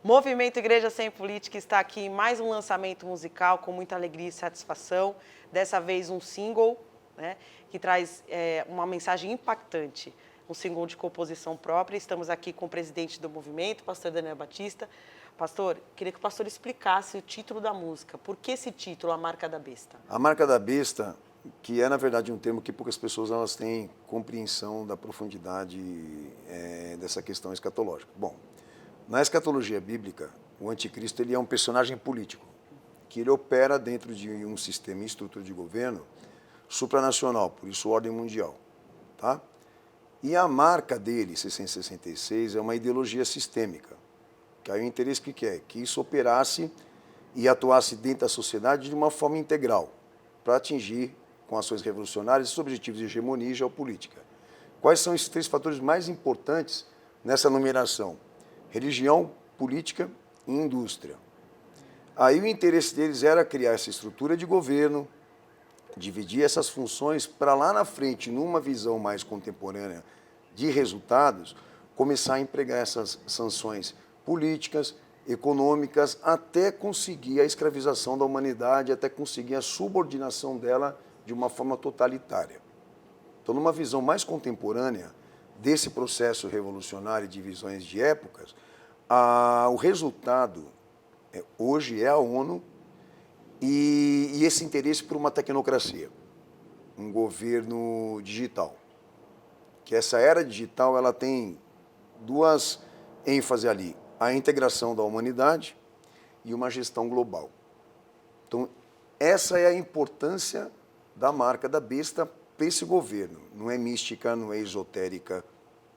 Movimento Igreja Sem Política está aqui em mais um lançamento musical com muita alegria e satisfação. Dessa vez um single, né, que traz uma mensagem impactante, um single de composição própria. Estamos aqui com o presidente do movimento, pastor Daniel Batista. Pastor, queria que o pastor explicasse o título da música. Por que esse título, A Marca da Besta? A marca da besta, que é na verdade um termo que poucas pessoas elas têm compreensão da profundidade dessa questão escatológica. Bom, na escatologia bíblica, o anticristo ele é um personagem político, que ele opera dentro de um sistema e estrutura de governo supranacional, por isso ordem mundial. Tá? E a marca dele, 666, é uma ideologia sistêmica, que aí o interesse que quer, que isso operasse e atuasse dentro da sociedade de uma forma integral, para atingir, com ações revolucionárias, os objetivos de hegemonia e geopolítica. Quais são esses três fatores mais importantes nessa numeração? Religião, política e indústria. Aí o interesse deles era criar essa estrutura de governo, dividir essas funções para lá na frente, numa visão mais contemporânea de resultados, começar a empregar essas sanções políticas, econômicas, até conseguir a escravização da humanidade, até conseguir a subordinação dela de uma forma totalitária. Então, numa visão mais contemporânea desse processo revolucionário de visões de épocas, o resultado hoje é a ONU e esse interesse por uma tecnocracia, um governo digital. Que essa era digital ela tem duas ênfases ali, a integração da humanidade e uma gestão global. Então, essa é a importância da marca da besta para esse governo. Não é mística, não é esotérica,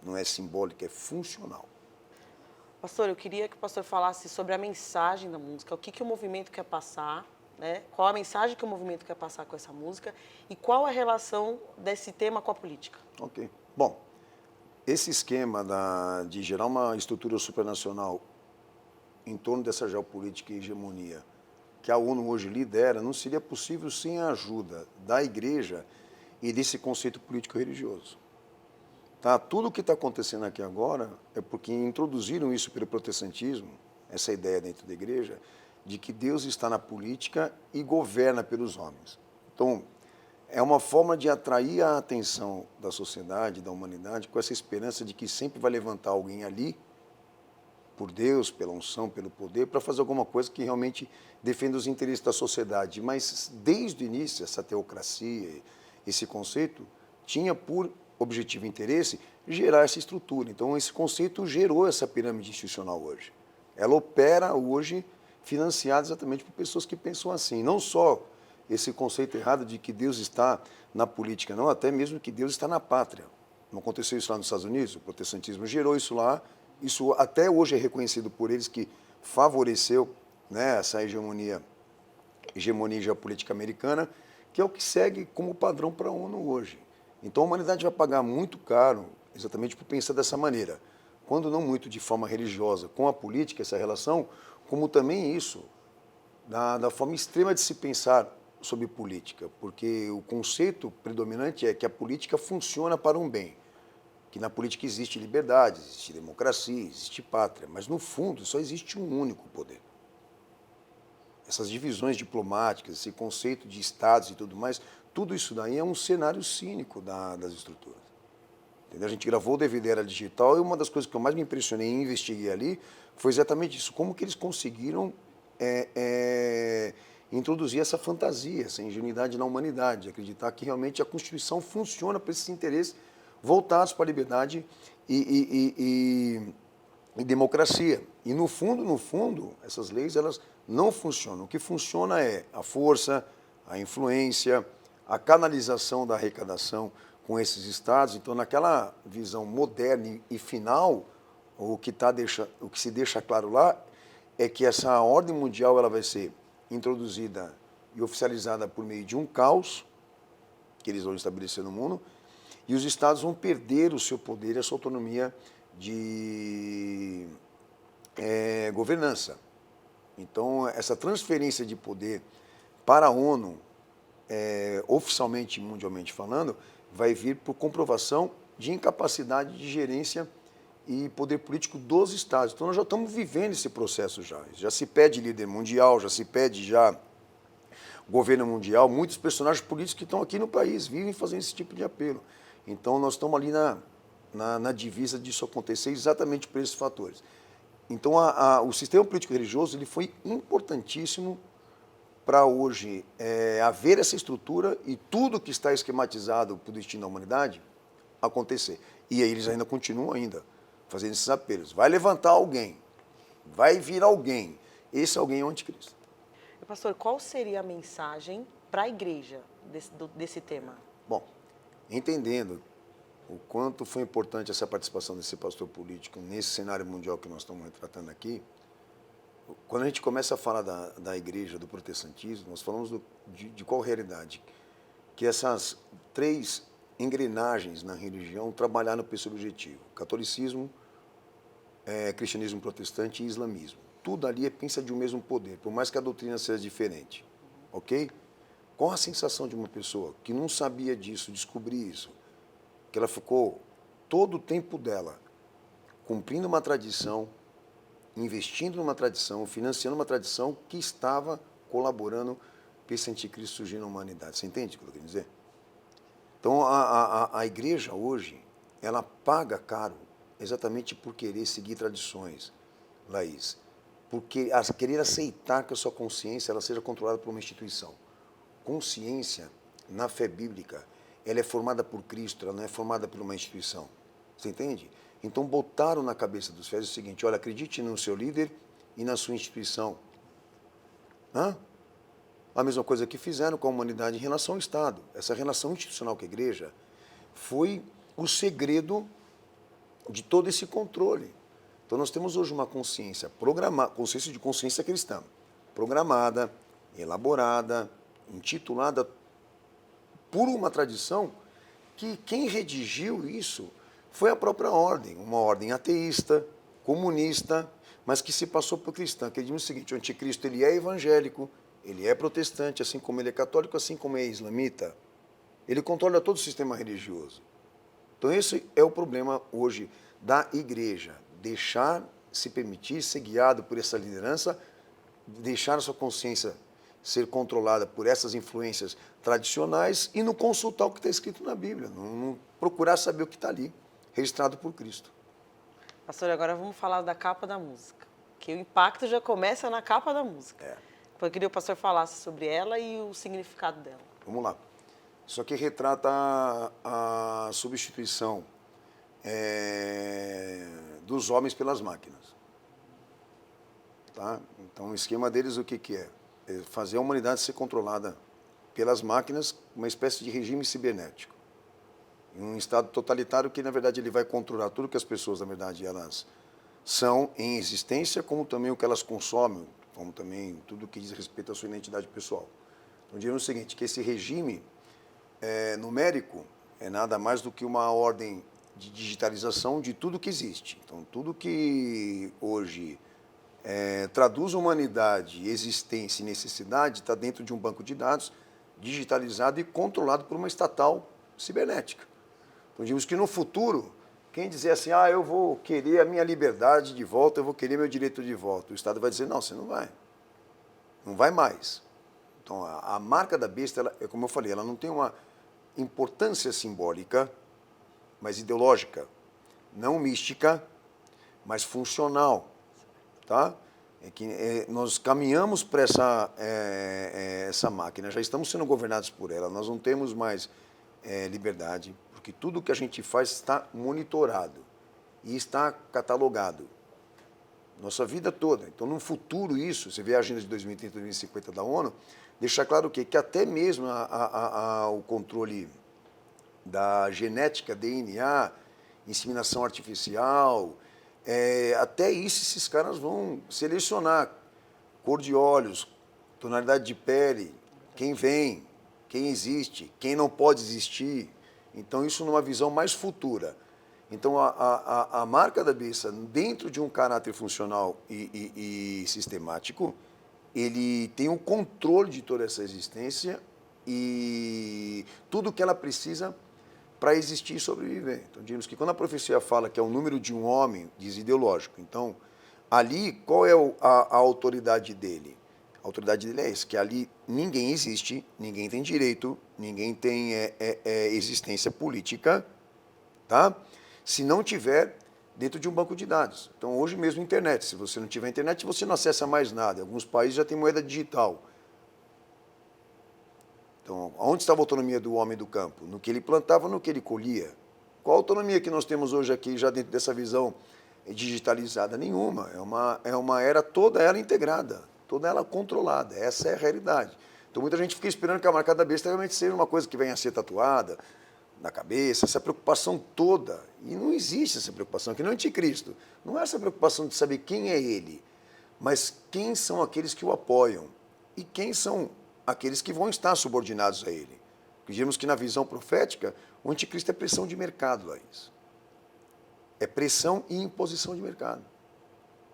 não é simbólica, é funcional. Pastor, eu queria que o pastor falasse sobre a mensagem da música, o que o movimento quer passar, né? Qual a mensagem que o movimento quer passar com essa música e qual a relação desse tema com a política. Ok. Bom, esse esquema de gerar uma estrutura supranacional em torno dessa geopolítica e hegemonia que a ONU hoje lidera, não seria possível sem a ajuda da igreja e desse conceito político-religioso. Tá? Tudo o que está acontecendo aqui agora é porque introduziram isso pelo protestantismo, essa ideia dentro da igreja, de que Deus está na política e governa pelos homens. Então, é uma forma de atrair a atenção da sociedade, da humanidade, com essa esperança de que sempre vai levantar alguém ali, por Deus, pela unção, pelo poder, para fazer alguma coisa que realmente defenda os interesses da sociedade. Mas, desde o início, essa teocracia, esse conceito, tinha por objetivo e interesse gerar essa estrutura. Então, esse conceito gerou essa pirâmide institucional hoje. Ela opera hoje financiada exatamente por pessoas que pensam assim. Não só esse conceito errado de que Deus está na política, não, até mesmo que Deus está na pátria. Não aconteceu isso lá nos Estados Unidos? O protestantismo gerou isso lá. Isso até hoje é reconhecido por eles que favoreceu, né, essa hegemonia geopolítica americana, que é o que segue como padrão para a ONU hoje. Então a humanidade vai pagar muito caro exatamente por pensar dessa maneira, quando não muito de forma religiosa com a política, essa relação, como também isso, da forma extrema de se pensar sobre política, porque o conceito predominante é que a política funciona para um bem, que na política existe liberdade, existe democracia, existe pátria, mas no fundo só existe um único poder. Essas divisões diplomáticas, esse conceito de estados e tudo mais, tudo isso daí é um cenário cínico das estruturas. Entendeu? A gente gravou o DVD Era Digital e uma das coisas que eu mais me impressionei e investiguei ali foi exatamente isso, como que eles conseguiram introduzir essa fantasia, essa ingenuidade na humanidade, acreditar que realmente a Constituição funciona para esses interesses voltados para a liberdade e democracia. E no fundo, essas leis elas não funcionam. O que funciona é a força, a influência, a canalização da arrecadação com esses estados. Então, naquela visão moderna e final, o que se deixa claro lá é que essa ordem mundial ela vai ser introduzida e oficializada por meio de um caos que eles vão estabelecer no mundo, e os estados vão perder o seu poder e a sua autonomia de governança. Então, essa transferência de poder para a ONU, oficialmente e mundialmente falando, vai vir por comprovação de incapacidade de gerência e poder político dos estados. Então, nós já estamos vivendo esse processo já. Já se pede líder mundial, já se pede já governo mundial. Muitos personagens políticos que estão aqui no país vivem fazendo esse tipo de apelo. Então, nós estamos ali na divisa disso acontecer exatamente por esses fatores. Então, o sistema político-religioso ele foi importantíssimo para hoje haver essa estrutura e tudo que está esquematizado para o destino da humanidade acontecer. E aí eles ainda continuam fazendo esses apelos. Vai levantar alguém, vai vir alguém. Esse alguém é o anticristo. Pastor, qual seria a mensagem para a igreja desse tema? Bom, entendendo o quanto foi importante essa participação desse pastor político nesse cenário mundial que nós estamos retratando aqui, quando a gente começa a falar da igreja, do protestantismo, nós falamos de qual realidade? Que essas 3 engrenagens na religião trabalharam para esse objetivo: catolicismo, cristianismo protestante e islamismo. Tudo ali pensa de um mesmo poder, por mais que a doutrina seja diferente. Ok? Qual a sensação de uma pessoa que não sabia disso, descobrir isso? Que ela ficou todo o tempo dela cumprindo uma tradição, investindo numa tradição, financiando uma tradição que estava colaborando para esse anticristo surgir na humanidade. Você entende o que eu quero dizer? Então, a igreja hoje, ela paga caro exatamente por querer seguir tradições, Laís. Porque querer aceitar que a sua consciência ela seja controlada por uma instituição. Consciência, na fé bíblica, ela é formada por Cristo, ela não é formada por uma instituição. Você entende? Então, botaram na cabeça dos fiéis o seguinte: olha, acredite no seu líder e na sua instituição. A mesma coisa que fizeram com a humanidade em relação ao Estado. Essa relação institucional com a igreja foi o segredo de todo esse controle. Então, nós temos hoje uma consciência programada, consciência cristã, programada, elaborada, intitulada por uma tradição que quem redigiu isso foi a própria ordem, uma ordem ateísta, comunista, mas que se passou por cristã, que ele diz o seguinte: o anticristo ele é evangélico, ele é protestante, assim como ele é católico, assim como é islamita. Ele controla todo o sistema religioso. Então, esse é o problema hoje da igreja: deixar se permitir ser guiado por essa liderança, deixar a sua consciência ser controlada por essas influências tradicionais e não consultar o que está escrito na Bíblia, não procurar saber o que está ali, registrado por Cristo. Pastor, agora vamos falar da capa da música, que o impacto já começa na capa da música. Eu queria que o pastor falasse sobre ela e o significado dela. Vamos lá. Isso aqui retrata a substituição dos homens pelas máquinas. Tá? Então, o esquema deles o que é? É fazer a humanidade ser controlada pelas máquinas, uma espécie de regime cibernético. Em um estado totalitário que, na verdade, ele vai controlar tudo que as pessoas, na verdade, elas são em existência, como também o que elas consomem, como também tudo que diz respeito à sua identidade pessoal. Então, dizendo o seguinte, que esse regime numérico é nada mais do que uma ordem de digitalização de tudo que existe. Então, tudo que hoje traduz humanidade, existência e necessidade está dentro de um banco de dados digitalizado e controlado por uma estatal cibernética. Então, digamos que no futuro, quem dizer assim, eu vou querer a minha liberdade de volta, eu vou querer meu direito de volta, o Estado vai dizer, não, você não vai. Não vai mais. Então, a marca da besta, ela, como eu falei, ela não tem uma importância simbólica, mas ideológica. Não mística, mas funcional. Tá? Nós caminhamos para essa máquina, já estamos sendo governados por ela, nós não temos mais liberdade, porque tudo que a gente faz está monitorado e está catalogado. Nossa vida toda. Então, no futuro, isso, você vê a Agenda de 2030 e 2050 da ONU, deixa claro o quê? Que até mesmo o controle da genética, DNA, inseminação artificial, até isso esses caras vão selecionar cor de olhos, tonalidade de pele, quem vem, quem existe, quem não pode existir. Então, isso numa visão mais futura. Então, a marca da besta, dentro de um caráter funcional e sistemático, ele tem o controle de toda essa existência e tudo que ela precisa para existir e sobreviver. Então, digamos que quando a profecia fala que é o número de um homem, diz ideológico, então, ali, qual é a autoridade dele? A autoridade dele é essa, que ali ninguém existe, ninguém tem direito, ninguém tem existência política, tá? Se não tiver dentro de um banco de dados. Então, hoje mesmo, internet. Se você não tiver internet, você não acessa mais nada. Em alguns países já tem moeda digital. Então, onde estava a autonomia do homem do campo? No que ele plantava, no que ele colhia. Qual a autonomia que nós temos hoje aqui, já dentro dessa visão digitalizada? Nenhuma. É uma era, toda ela integrada, toda ela controlada. Essa é a realidade. Então, muita gente fica esperando que a marca da besta realmente seja uma coisa que venha a ser tatuada na cabeça, essa preocupação toda. E não existe essa preocupação, que no anticristo. Não é essa preocupação de saber quem é ele, mas quem são aqueles que o apoiam e quem são aqueles que vão estar subordinados a ele. Dizemos que na visão profética, o anticristo é pressão de mercado, Laís. É pressão e imposição de mercado.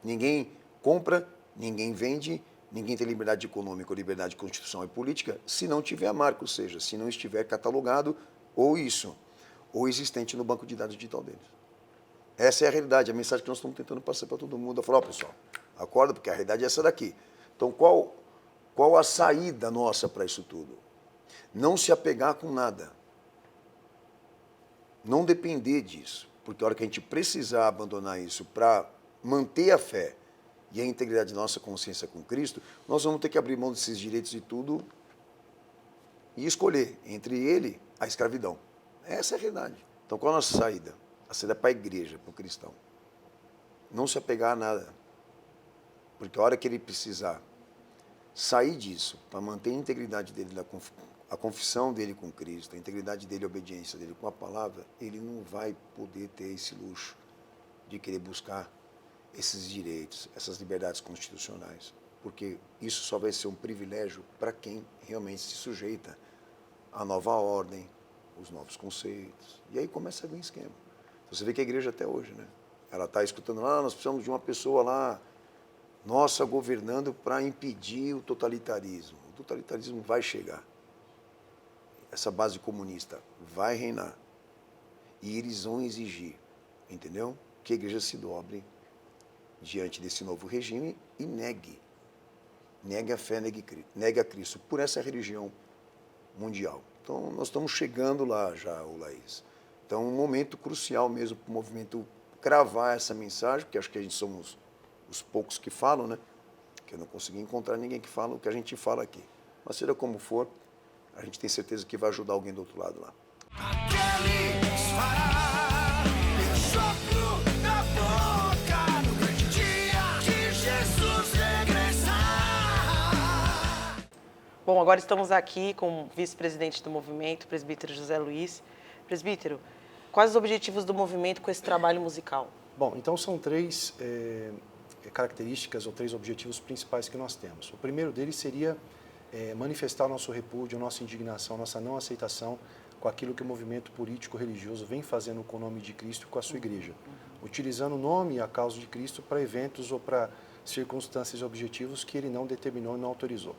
Ninguém compra, ninguém vende, ninguém tem liberdade econômica ou liberdade constitucional e política se não tiver a marca, ou seja, se não estiver catalogado ou isso, ou existente no banco de dados digital deles. Essa é a realidade, a mensagem que nós estamos tentando passar para todo mundo. Eu falo, pessoal, acorda, porque a realidade é essa daqui. Então, qual a saída nossa para isso tudo? Não se apegar com nada. Não depender disso. Porque a hora que a gente precisar abandonar isso para manter a fé e a integridade da nossa consciência com Cristo, nós vamos ter que abrir mão desses direitos e tudo e escolher entre ele a escravidão. Essa é a realidade. Então, qual a nossa saída? A saída para a igreja, para o cristão. Não se apegar a nada. Porque a hora que ele precisar sair disso, para manter a integridade dele, a confissão dele com Cristo, a integridade dele, a obediência dele com a palavra, ele não vai poder ter esse luxo de querer buscar esses direitos, essas liberdades constitucionais. Porque isso só vai ser um privilégio para quem realmente se sujeita à nova ordem, os novos conceitos. E aí começa a vir esquema. Você vê que a igreja até hoje, né? Ela está escutando lá, nós precisamos de uma pessoa lá, nossa, governando para impedir o totalitarismo. O totalitarismo vai chegar. Essa base comunista vai reinar. E eles vão exigir, entendeu? Que a igreja se dobre diante desse novo regime e negue a fé, negue a Cristo, por essa religião mundial. Então, nós estamos chegando lá já, Laís. Então, um momento crucial mesmo para o movimento cravar essa mensagem, porque acho que a gente somos os poucos que falam, né? Que eu não consegui encontrar ninguém que fala o que a gente fala aqui. Mas seja como for, a gente tem certeza que vai ajudar alguém do outro lado lá. Bom, agora estamos aqui com o vice-presidente do movimento, o presbítero José Luiz. Presbítero, quais os objetivos do movimento com esse trabalho musical? Bom, então são três características ou três objetivos principais que nós temos. O primeiro deles seria manifestar o nosso repúdio, a nossa indignação, a nossa não aceitação com aquilo que o movimento político-religioso vem fazendo com o nome de Cristo e com a sua igreja, utilizando o nome e a causa de Cristo para eventos ou para circunstâncias e objetivos que ele não determinou e não autorizou.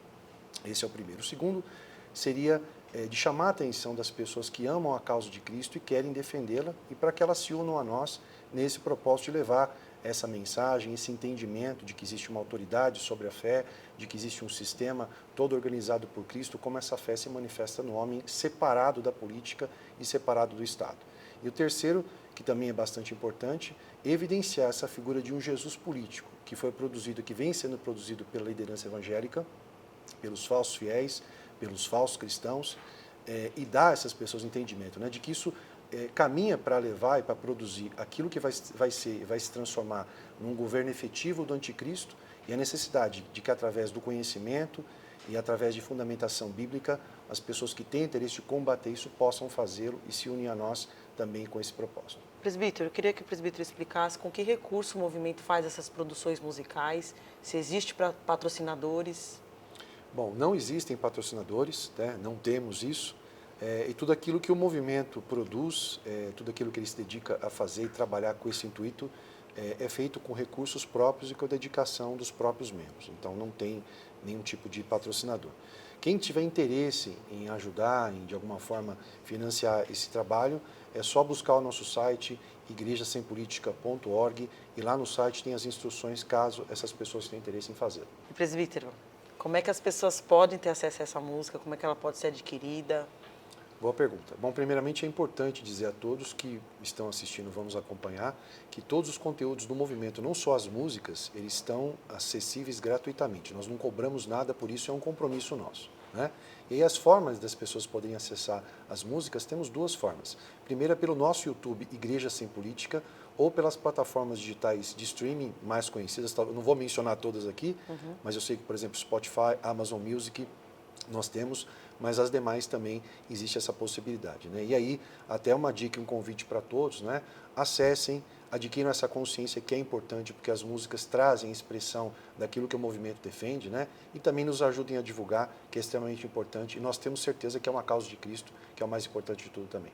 Esse é o primeiro. O segundo seria de chamar a atenção das pessoas que amam a causa de Cristo e querem defendê-la e para que elas se unam a nós nesse propósito de levar essa mensagem, esse entendimento de que existe uma autoridade sobre a fé, de que existe um sistema todo organizado por Cristo, como essa fé se manifesta no homem separado da política e separado do Estado. E o terceiro, que também é bastante importante, evidenciar essa figura de um Jesus político, que foi produzido, que vem sendo produzido pela liderança evangélica, pelos falsos fiéis, pelos falsos cristãos, e dar a essas pessoas entendimento, né, de que isso caminha para levar e para produzir aquilo que vai se transformar num governo efetivo do anticristo e a necessidade de que através do conhecimento e através de fundamentação bíblica as pessoas que têm interesse de combater isso possam fazê-lo e se unir a nós também com esse propósito. Presbítero, eu queria que o presbítero explicasse com que recurso o movimento faz essas produções musicais, se existe patrocinadores. Bom, não existem patrocinadores, né? Não temos isso, e tudo aquilo que o movimento produz, tudo aquilo que ele se dedica a fazer e trabalhar com esse intuito, é feito com recursos próprios e com a dedicação dos próprios membros. Então, não tem nenhum tipo de patrocinador. Quem tiver interesse em ajudar, em de alguma forma financiar esse trabalho, é só buscar o nosso site igrejasempolitica.org e lá no site tem as instruções caso essas pessoas tenham interesse em fazer. E, presbítero, como é que as pessoas podem ter acesso a essa música? Como é que ela pode ser adquirida? Boa pergunta. Bom, primeiramente é importante dizer a todos que estão assistindo, vamos acompanhar, que todos os conteúdos do movimento, não só as músicas, eles estão acessíveis gratuitamente. Nós não cobramos nada, por isso é um compromisso nosso, né? E aí as formas das pessoas poderem acessar as músicas, temos duas formas. Primeiro é pelo nosso YouTube, Igreja Sem Política, ou pelas plataformas digitais de streaming mais conhecidas. Eu não vou mencionar todas aqui, mas eu sei que, por exemplo, Spotify, Amazon Music, nós temos, mas as demais também existe essa possibilidade, né? E aí, até uma dica e um convite para todos, né? Acessem, adquiram essa consciência que é importante, porque as músicas trazem expressão daquilo que o movimento defende, né? E também nos ajudem a divulgar, que é extremamente importante, e nós temos certeza que é uma causa de Cristo, que é o mais importante de tudo também.